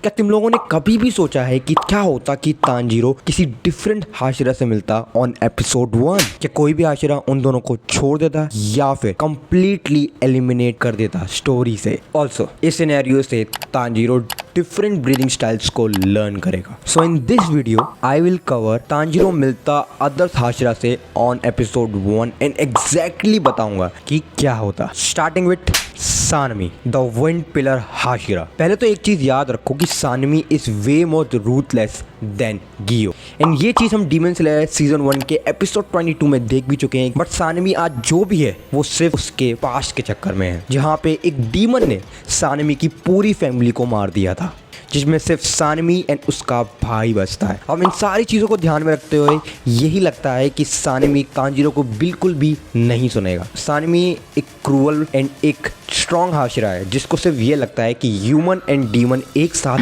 क्या तुम लोगों ने कभी भी सोचा है कि क्या होता कि तांजीरो किसी डिफरेंट हाशिरा से मिलता ऑन एपिसोड 1? क्या कोई भी हाशिरा उन दोनों को छोड़ देता या फिर कंप्लीटली एलिमिनेट कर देता स्टोरी से? ऑल्सो इस सिनेरियो से तांजीरो डिफरेंट ब्रीदिंग स्टाइल्स को लर्न करेगा। So in this video I will cover Tanjiro मिलता अदर्स हाशिरा से ऑन एपिसोड 1 एंड एग्जैक्टली बताऊंगा कि क्या होता। Starting with Sanemi the wind pillar hashira. पहले तो एक चीज याद रखो कि Sanemi is way more ruthless than Giyu, and ये चीज हम डीमन स्लेयर सीजन 1 के एपिसोड 22 में देख भी चुके हैं। बट सानमी आज जो भी है वो सिर्फ उसके पास्ट के चक्कर में है, जहाँ पे एक डीमन ने सानमी की पूरी फैमिली को मार दिया था, जिसमें सिर्फ सानमी एंड उसका भाई बचता है। अब इन सारी चीज़ों को ध्यान में रखते हुए यही लगता है कि सानमी तांजीरो को बिल्कुल भी नहीं सुनेगा। सानमी एक क्रूअल एंड एक स्ट्रॉन्ग हाशिरा है जिसको सिर्फ ये लगता है कि ह्यूमन एंड डीमन एक साथ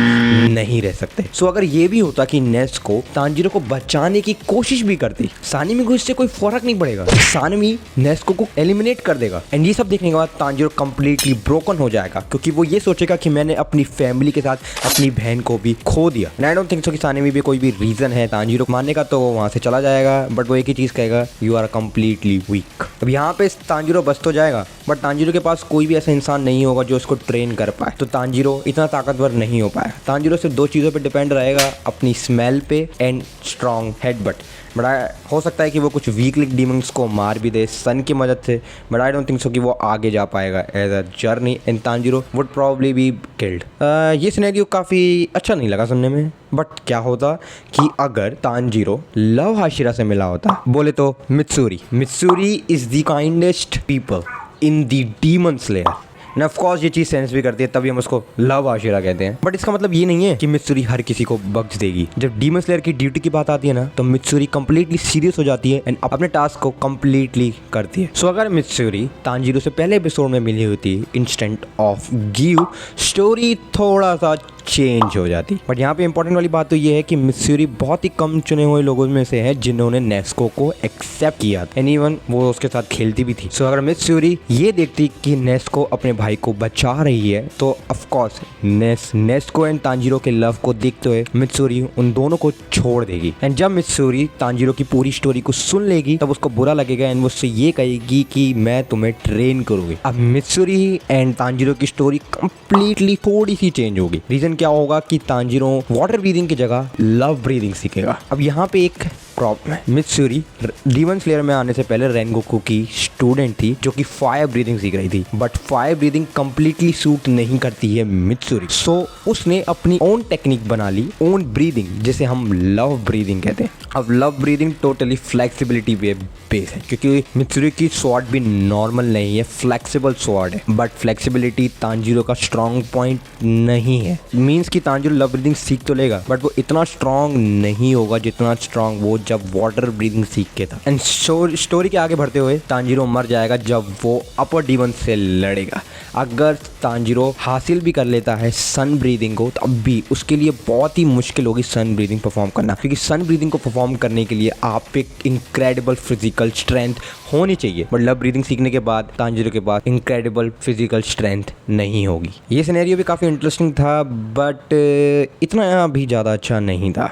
नहीं रह सकते। सो अगर ये भी होता कि नेस्को तांजीरो को बचाने की कोशिश भी करती, सानमी को इससे कोई फर्क नहीं पड़ेगा। सानमी नेस्को को एलिमिनेट कर देगा एंड ये सब देखने के बाद तांजीरो कंप्लीटली ब्रोकन हो जाएगा, क्योंकि वो ये सोचेगा कि मैंने अपनी फैमिली के साथ अपनी बहन को भी खो दिया। And I don't think so कि सानमी भी कोई भी रीजन है तांजीरो को मारने का, तो वो वहां से चला जाएगा। बट वो एक ही चीज कहेगा, यू आर कंप्लीटली वीक। अब यहाँ पे तांजीरो बच तो जाएगा, बट तांजीरो के पास कोई भी ऐसा इंसान नहीं होगा जो उसको ट्रेन कर पाए, तो तांजीरो इतना ताकतवर नहीं हो पाए। तांजीरो सिर्फ दो चीज़ों पे डिपेंड रहेगा, अपनी स्मेल पे एंड स्ट्रॉन्ग हेडबट। बट हो सकता है कि वो कुछ वीक लिक डीमंस को मार भी दे सन की मदद से, but I don't think so कि वो आगे जा पाएगा as a journey, and Tanjiro would probably be killed. ये सिनेरियो काफ़ी अच्छा नहीं लगा सुनने में। बट क्या होता कि अगर तांजीरो लव हाशिरा से मिला होता? बोले तो Mitsuri is the kindest people in the Demon slayer. ना ऑफ कोर्स ये चीज़ सेंस भी करती है, तभी हम उसको लव हाशिरा कहते हैं। बट इसका मतलब ये नहीं है कि मित्सुरी हर किसी को बख्श देगी। जब डीमन स्लेयर की ड्यूटी की बात आती है ना, तो मित्सुरी कंप्लीटली सीरियस हो जाती है एंड अपने टास्क को कंप्लीटली करती है। सो अगर मित्सुरी तांजीरो से पहले एपिसोड में मिली होती इंस्टेंट ऑफ गिव, स्टोरी थोड़ा सा चेंज हो जाती। बट यहाँ पे इंपॉर्टेंट वाली बात तो ये है कि मित्सुरी बहुत ही कम चुने हुए लोगों में से है जिन्होंने नेस्को को एक्सेप्ट किया, एंड इवन वो उसके साथ खेलती भी थी। सो अगर मित्सुरी ये देखती कि नेस्को अपने भाई को बचा रही है, तो of course Nesco and Tanjiro के लव को देखते हुए मित्सुरी उन दोनों को छोड़ देगी। एंड जब मित्सुरी तांजीरो की पूरी स्टोरी को सुन लेगी, तब उसको बुरा लगेगा एंड वो उससे ये कहेगी कि मैं तुम्हें ट्रेन करूंगी। अब मित्सुरी एंड तांजीरो की स्टोरी कंप्लीटली थोड़ी सी चेंज होगी। रीजन क्या होगा कि तांजीरो वाटर ब्रीदिंग की जगह लव ब्रीदिंग सीखेगा। अब यहाँ पे एक प्रॉब्लम है, मित्सुरी डीमन स्लेयर में आने से पहले रेंगोकू की स्टूडेंट थी जो कि फायर ब्रीदिंग सीख रही थी, but fire breathing completely suit नहीं करती है मित्सुरी। सो उसने अपनी ओन टेक्निक बना ली, ओन ब्रीदिंग, जिसे हम लव ब्रीदिंग कहते हैं। अब लव ब्रीदिंग टोटली फ्लेक्सिबिलिटी पे बेस है, क्योंकि मित्सुरी की स्वॉर्ड भी नॉर्मल नहीं है, फ्लेक्सिबल स्वॉर्ड है। बट फ्लेक्सिबिलिटी तांजीरो का स्ट्रॉन्ग पॉइंट नहीं है। मीन्स कि तांजीरो लव ब्रीदिंग सीख तो लेगा, बट वो इतना स्ट्रॉन्ग नहीं होगा जितना स्ट्रॉन्ग वो जब वाटर ब्रीदिंग सीख के था। एंड स्टोरी के आगे बढ़ते हुए तांजीरो मर जाएगा जब वो अपर डीमन से लड़ेगा। अगर तांजीरो हासिल भी कर लेता है सन ब्रीदिंग को, तब भी उसके लिए बहुत ही मुश्किल होगी सन ब्रीदिंग परफॉर्म करना, क्योंकि सन ब्रीदिंग को परफॉर्म करने के लिए आप एक इनक्रेडिबल फिजिकल स्ट्रेंथ होनी चाहिए। बट लव ब्रीदिंग सीखने के बाद तांजीरो के पास इनक्रेडिबल फिजिकल स्ट्रेंथ नहीं होगी। ये सिनेरियो भी काफ़ी इंटरेस्टिंग था, बट इतना भी ज़्यादा अच्छा नहीं था।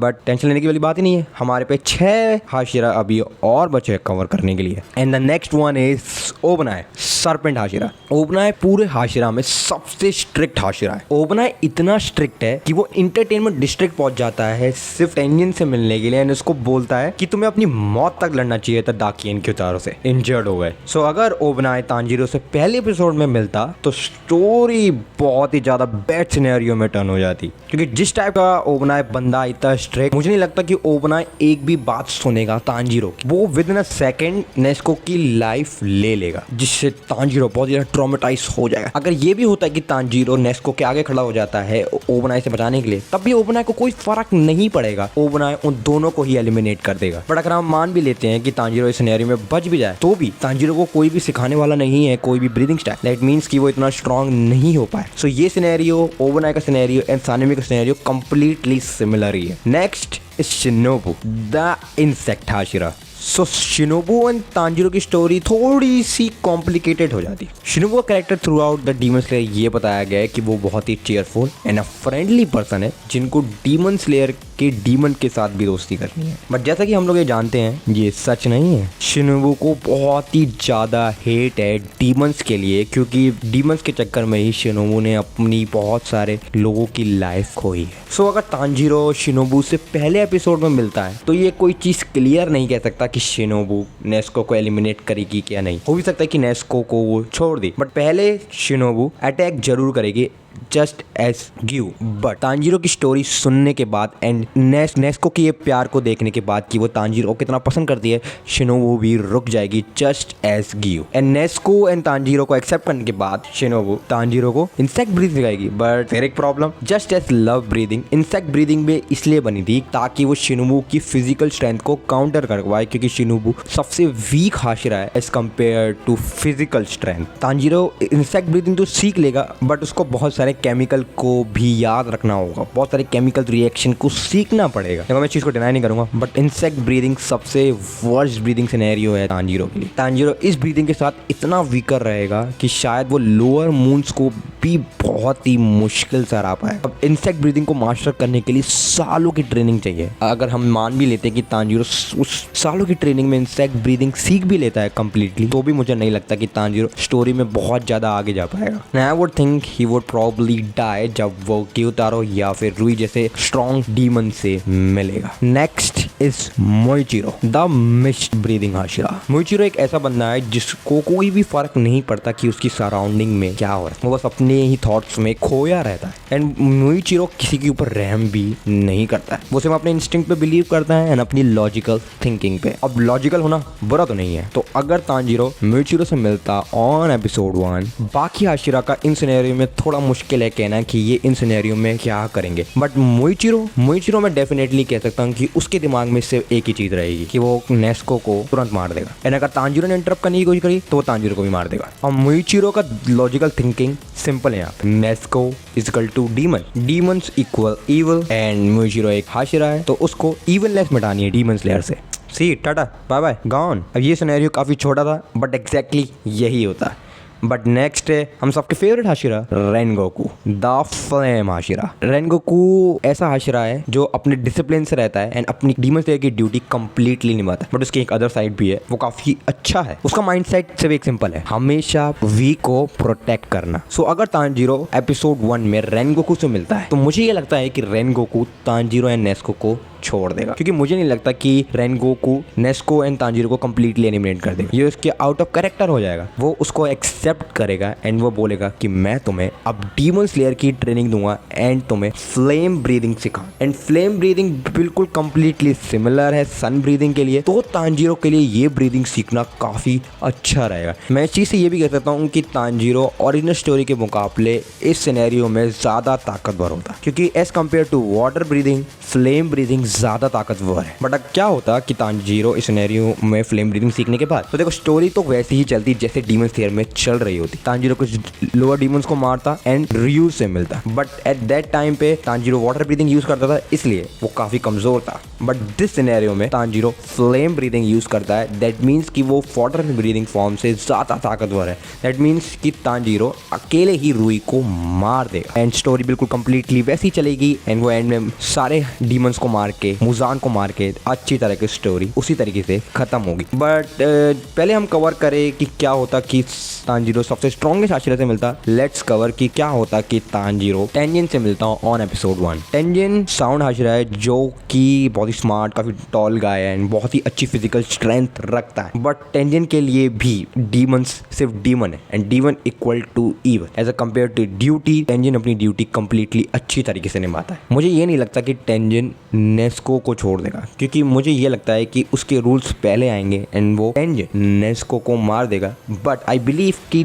बट टेंशन लेने की वाली बात ही नहीं है, हमारे पे 6 हाशिरा अभी और बचे कवर करने के लिए। And the next one is Obanai serpent hashira. Obanai पूरे हाशिरा में सबसे स्ट्रिक्ट हाशिरा है। ओबनाई इतना स्ट्रिक्ट है कि वो इंटरटेनमेंट डिस्ट्रिक्ट पहुंच जाता है सिर्फ एंजिन से मिलने के लिए, एंड उसको बोलता है कि तुम्हें अपनी मौत तक लड़ना चाहिए था दाकियन के उतारों से, इंजर्ड हो गए। सो अगर ओबनाई तांजीरो से पहले एपिसोड में मिलता तो स्टोरी बहुत ही ज्यादा बैड सिनेरियो में टर्न हो जाती, क्योंकि जिस टाइप का ओबनाई बंदा इतना स्ट्रिक्ट, मुझे नहीं लगता कि ओबनाई एक भी बात सुनेगा तांजीरो की। वो with in a second Nesco की लाइफ ले लेगा, जिससे तांजीरो बहुत ज्यादा ट्रॉमेटाइज हो जाएगा। अगर ये भी होता है कि तांजीरो नेस्को के आगे खड़ा हो जाता है ओबनाई से बचाने के लिए, तब भी ओबनाई को कोई फर्क नहीं पड़ेगा, ओबनाई उन दोनों को ही एलिमिनेट कर देगा। बट अगर हम मान भी लेते हैं कि तांजीरो इस सिनेरियो में बच भी जाए, तो भी तांजीरो को कोई भी सिखाने वाला नहीं है, कोई भी ब्रीदिंग स्टाइल। दैट मींस कि वो इतना स्ट्रॉन्ग नहीं हो पाए। सो ये सिनेरियो, ओबनाई का सिनेरियो एंड सानमी का सिनेरियो कंप्लीटली सिमिलर ही है। Next is Shinobu the insect hashira. So Shinobu and Tanjiro की स्टोरी थोड़ी सी कॉम्प्लिकेटेड हो जाती है। शिनोबू का character throughout the Demon Slayer ये बताया गया है कि वो बहुत ही cheerful and a friendly person है जिनको डीमन स्लेयर के डीमन के साथ भी दोस्ती करनी है। बट जैसा कि हम लोग ये जानते हैं ये सच नहीं है। शिनोबू को बहुत ही ज्यादा हेट है डीमंस के लिए, क्योंकि डीमंस के चक्कर में ही शिनोबू ने अपनी बहुत सारे लोगों की लाइफ खोई है। सो अगर तांजीरो शिनोबू से पहले एपिसोड में मिलता है तो ये कोई चीज क्लियर नहीं कह सकता कि शिनोबू नेस्को को एलिमिनेट करेगी क्या नहीं। हो भी सकता है कि नेस्को को वो छोड़ दी, बट पहले शिनोबू अटैक जरूर करेगी just as give. But Tanjiro की स्टोरी सुनने के बाद एंड नेस्को के ये प्यार को देखने के बाद कि वो तांजीरो को कितना पसंद करती है, शिनोबू भी रुक जाएगी just as give. And Nezuko and Tanjiro को एक्सेप्ट करने के बाद शिनोबू तांजीरो को इंसेक्ट ब्रीथ सिखाएगी। बट फिर एक problem, just as love breathing insect breathing में इसलिए बनी थी ताकि वो शिनोबू की फिजिकल स्ट्रेंथ को काउंटर करवाए, क्योंकि शिनोबू सबसे वीक हाशिरा है as compare to physical strength. Tanjiro insect breathing तो सीख लेगा बट उसको बहुत सारे केमिकल को भी याद रखना होगा, बहुत सारे केमिकल रिएक्शन को सीखना पड़ेगा। देखो मैं चीज को डिनाई नहीं करूंगा, बट इंसेक्ट ब्रीदिंग सबसे वर्स्ट ब्रीदिंग सिनेरियो है तांजीरो के लिए। तांजीरो इस ब्रीदिंग के साथ इतना वीकर रहेगा कि शायद वो लोअर मून्स को भी बहुत ही मुश्किल से हरा पाए। अब इंसेक्ट ब्रीदिंग को मास्टर करने के लिए सालों की ट्रेनिंग चाहिए। अगर हम मान भी लेते हैं कि तांजीरो उस सालों की ट्रेनिंग में इंसेक्ट ब्रीदिंग सीख भी लेता है कंप्लीटली, तो भी मुझे नहीं लगता कि तांजीरो स्टोरी में बहुत ज्यादा आगे जा पाएगा। I would think he would probably die जब वो क्यूतारो या फिर रुई जैसे स्ट्रॉन्ग डीमन से मिलेगा। Next is Muichiro the mist breathing hashira. Muichiro एक ऐसा बंदा है जिसको कोई भी फर्क नहीं पड़ता कि उसकी सराउंडिंग में क्या हो रहा है, वो बस अपने ही थॉट्स में खोया रहता है। एंड मोइचिरो किसी के ऊपर रहम भी नहीं करता है, वो सिर्फ अपने इंस्टिंक्ट पे बिलीव करता है एंड अपनी लॉजिकल थिंकिंग पे। अब लॉजिकल होना बुरा तो नहीं है, तो अगर तांजीरो मोइचिरो से मिलता ऑन एपिसोड 1, बाकी हाशिरा का इन सिनेरियो में थोड़ा मुश्किल है कहना कि ये इन सिनेरियो में क्या करेंगे। बट मोइचिरो में डेफिनेटली कह सकता हूँ कि उसके दिमाग में सिर्फ एक ही चीज रहेगी कि वो नेस्को को तुरंत मार देगा। एंड अगर तांजीरो ने इंटरप्ट करने की कोशिश करी तो वो तांजीरो को भी मार देगा। और मोइचिरो का लॉजिकल थिंकिंग सिंपल है यहाँ पे, Nezuko is equal to demon, demons equal evil and Muichiro एक हाशिरा है तो उसको इविलनेस मिटानी है डीमन स्लेयर से। सी टाटा बाय बाय गॉन। अब ये सिनेरियो काफी छोटा था बट एग्जैक्टली यही होता है। बट नेक्स्ट है हम सबके favourite Hashira Rengoku the flame Hashira. Rengoku ऐसा हाशिरा है जो अपने डिसिप्लिन से रहता है एंड अपनी डीमन स्लेयर की ड्यूटी कंप्लीटली निभाता है। बट उसकी एक अदर साइड भी है, वो काफी अच्छा है। उसका माइंडसेट सिर्फ एक सिंपल है, हमेशा वीक को प्रोटेक्ट करना। सो अगर तांजीरो एपिसोड 1 में रेनगोकू से मिलता है तो मुझे ये लगता है कि रेनगोकू तांजीरो एंड नेस्को को छोड़ देगा, क्योंकि मुझे नहीं लगता कि रेनगोकू नेस्को एंड तांजीरो को कंप्लीटली एलिमिनेट कर देगा। ये उसके आउट ऑफ कैरेक्टर हो जाएगा, वो उसको एक्सेप्ट करेगा एंड वो बोलेगा कि मैं तुम्हें अब डीमन स्लेयर की ट्रेनिंग दूंगा एंड तुम्हें फ्लेम ब्रीदिंग सिखा। एंड फ्लेम ब्रीदिंग बिल्कुल कंप्लीटली सिमिलर है सन ब्रीदिंग के लिए, तो तांजीरो के लिए ये ब्रीदिंग सीखना काफी अच्छा रहेगा। मैं इस चीज से ये भी कह सकता हूँ कि तांजीरो ओरिजिनल स्टोरी के मुकाबले इस सिनेरियो में ज्यादा ताकतवर होता, क्योंकि as compare to water breathing flame breathing ज्यादा ताकतवर है। बट अब क्या होता कि तांजीरो इस सिनेरियो में फ्लेम ब्रीदिंग सीखने के बाद, तो देखो स्टोरी तो वैसे ही चलती जैसे डीमन स्लेयर में चल रही होती। तांजीरो कुछ लोअर डीमंस को मारता एंड रियू से मिलता, बट एट दैट टाइम पे तांजीरो वाटर ब्रीदिंग यूज करता था इसलिए वो काफी कमजोर था। बट दिस सिनेरियो में तांजीरो फ्लेम ब्रीदिंग यूज करता है, दैट मीन्स कि वो वाटर ब्रीदिंग फॉर्म से ज्यादा ताकतवर है। दैट मीन्स कि तांजीरो अकेले ही रुई को मार देगा एंड स्टोरी बिल्कुल कंप्लीटली वैसी चलेगी एंड वो एंड में सारे डीमंस को मार के मुजान को मार के अच्छी तरह की स्टोरी उसी तरीके से खत्म होगी। बट पहले हम कवर करें कि क्या होता कि तांजीरो सबसे स्ट्रॉन्गेस्ट हाशिरा से मिलता। लेट्स कवर कि क्या होता कि तांजीरो टेंजिन से मिलता on episode 1। Tenzin sound Hashira है जो कि बहुत ही स्मार्ट, काफी टॉल गाय है एंड बहुत ही अच्छी फिजिकल स्ट्रेंथ रखता है। बट टेंजिन के लिए भी डीमंस सिर्फ डीमन है and demon equal to evil. As a compare to duty, Tengen अपनी ड्यूटी कंप्लीटली अच्छी तरीके से निभाता है। मुझे ये नहीं लगता कि टेंजिन नेस्को को छोड़ देगा, क्योंकि मुझे ये लगता है कि उसके रूल्स पहले आएंगे एंड वो टेंजिन नेस्को को मार देगा। बट आई बिलीव कि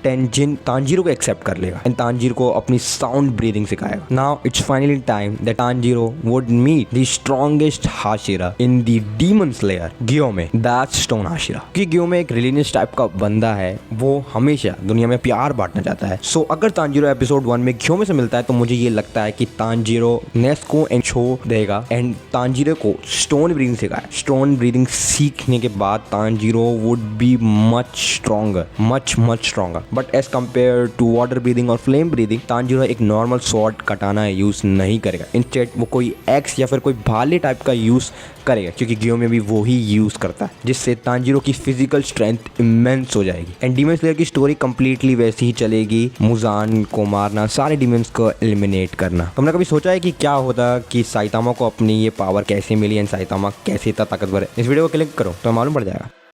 टेंजिन तांजीरो को एक्सेप्ट कर लेगा एंड तांजीरो को अपनी साउंड ब्रीदिंग सिखाएगा। Now it's finally time that Tanjiro would meet the strongest hashira in the Demon Slayer Gyomei, that's stone hashira. क्योंकि गियोमे एक रिलीजियस टाइप का बंदा है, वो हमेशा दुनिया में प्यार बांटना चाहता है। सो अगर तांजीरो एपिसोड 1 में गियोमे से मिलता है तो मुझे ये लगता है कि तांजीरो नेस्को एंड छोड़ देगा एंड एंड तांजीरो को स्टोन ब्रीदिंग सिखाया। स्टोन ब्रीदिंग सीखने के बाद Tanjiro would be much stronger but as compare to water breathing और फ्लेम ब्रीदिंग तांजीरो एक नॉर्मल स्वॉर्ड कटाना यूज नहीं करेगा। इंस्टेड वो कोई एक्स या फिर कोई भाले टाइप का यूज करेगा, क्योंकि गियो में भी वो ही यूज करता है, जिससे तांजीरो की फिजिकल स्ट्रेंथ इमेंस हो जाएगी। एंड डीमन स्लेयर की स्टोरी कंप्लीटली वैसी ही चलेगी, मुजान को मारना, सारे डीमंस को एलिमिनेट करना। तुमने कभी सोचा है कि क्या होता कि साइतामा को अपनी ये पावर कैसे मिली एंड साइतामा कैसे इतना ताकतवर है? इस वीडियो को क्लिक करो तो मालूम पड़ जाएगा।